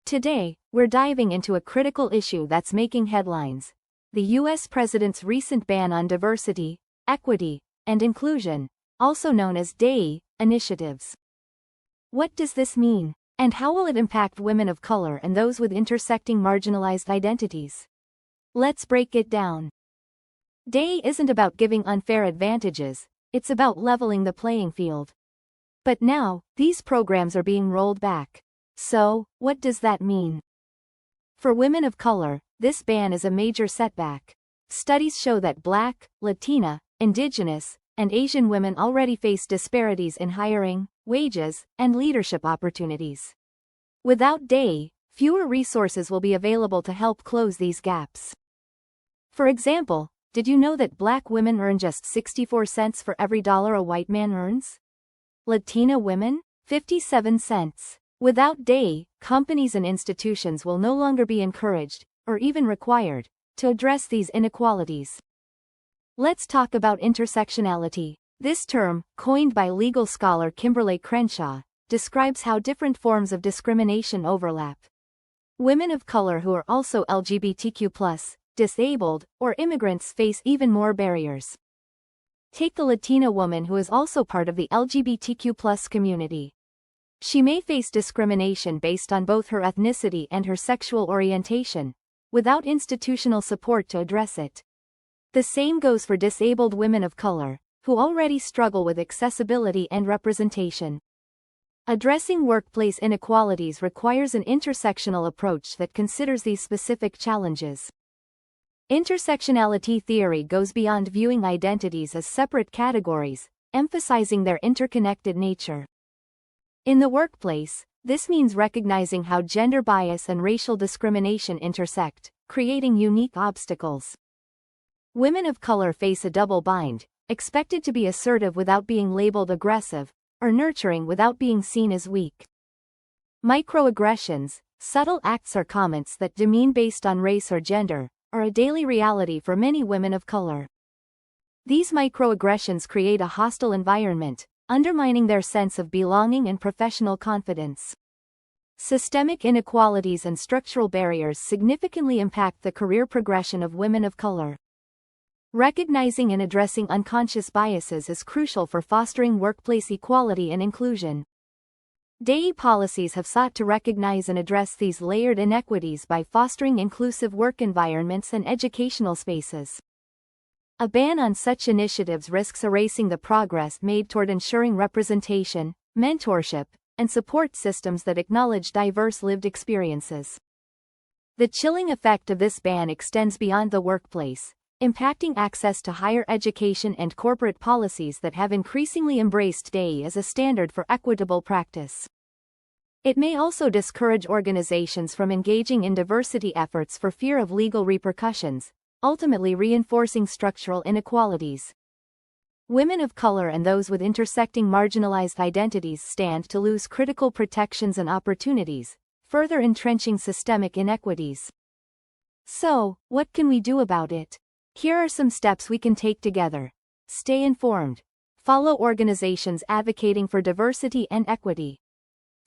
Today, we're diving into a critical issue that's making headlines: the US President's recent ban on diversity, equity, and inclusion, also known as DEI, initiatives. What does this mean, and how will it impact women of color and those with intersecting marginalized identities? Let's break it down. DEI isn't about giving unfair advantages, it's about leveling the playing field. But now, these programs are being rolled back. So, what does that mean? For women of color, this ban is a major setback. Studies show that Black, Latina, Indigenous, and Asian women already face disparities in hiring, wages, and leadership opportunities. Without DEI, fewer resources will be available to help close these gaps. For example, did you know that Black women earn just 64 cents for every dollar a white man earns? Latina women, 57 cents. Without DEI, companies and institutions will no longer be encouraged, or even required, to address these inequalities. Let's talk about intersectionality. This term, coined by legal scholar Kimberly Crenshaw, describes how different forms of discrimination overlap. Women of color who are also LGBTQ+, disabled, or immigrants face even more barriers. Take the Latina woman who is also part of the LGBTQ+ community. She may face discrimination based on both her ethnicity and her sexual orientation, without institutional support to address it. The same goes for disabled women of color, who already struggle with accessibility and representation. Addressing workplace inequalities requires an intersectional approach that considers these specific challenges. Intersectionality theory goes beyond viewing identities as separate categories, emphasizing their interconnected nature. In the workplace, this means recognizing how gender bias and racial discrimination intersect, creating unique obstacles. Women of color face a double bind, expected to be assertive without being labeled aggressive, or nurturing without being seen as weak. Microaggressions, subtle acts or comments that demean based on race or gender, are a daily reality for many women of color. These microaggressions create a hostile environment, undermining their sense of belonging and professional confidence. Systemic inequalities and structural barriers significantly impact the career progression of women of color. Recognizing and addressing unconscious biases is crucial for fostering workplace equality and inclusion. DEI policies have sought to recognize and address these layered inequities by fostering inclusive work environments and educational spaces. A ban on such initiatives risks erasing the progress made toward ensuring representation, mentorship, and support systems that acknowledge diverse lived experiences. The chilling effect of this ban extends beyond the workplace, impacting access to higher education and corporate policies that have increasingly embraced DEI as a standard for equitable practice. It may also discourage organizations from engaging in diversity efforts for fear of legal repercussions, ultimately reinforcing structural inequalities. Women of color and those with intersecting marginalized identities stand to lose critical protections and opportunities, further entrenching systemic inequities. So, what can we do about it? Here are some steps we can take together. Stay informed. Follow organizations advocating for diversity and equity.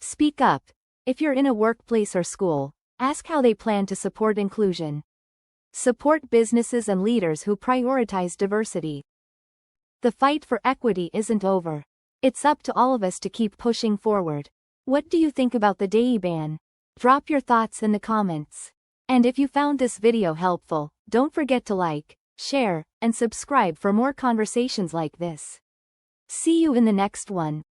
Speak up. If you're in a workplace or school, ask how they plan to support inclusion. Support businesses and leaders who prioritize diversity. The fight for equity isn't over. It's up to all of us to keep pushing forward. What do you think about the DEI ban? Drop your thoughts in the comments. And if you found this video helpful, don't forget to like, share, and subscribe for more conversations like this. See you in the next one.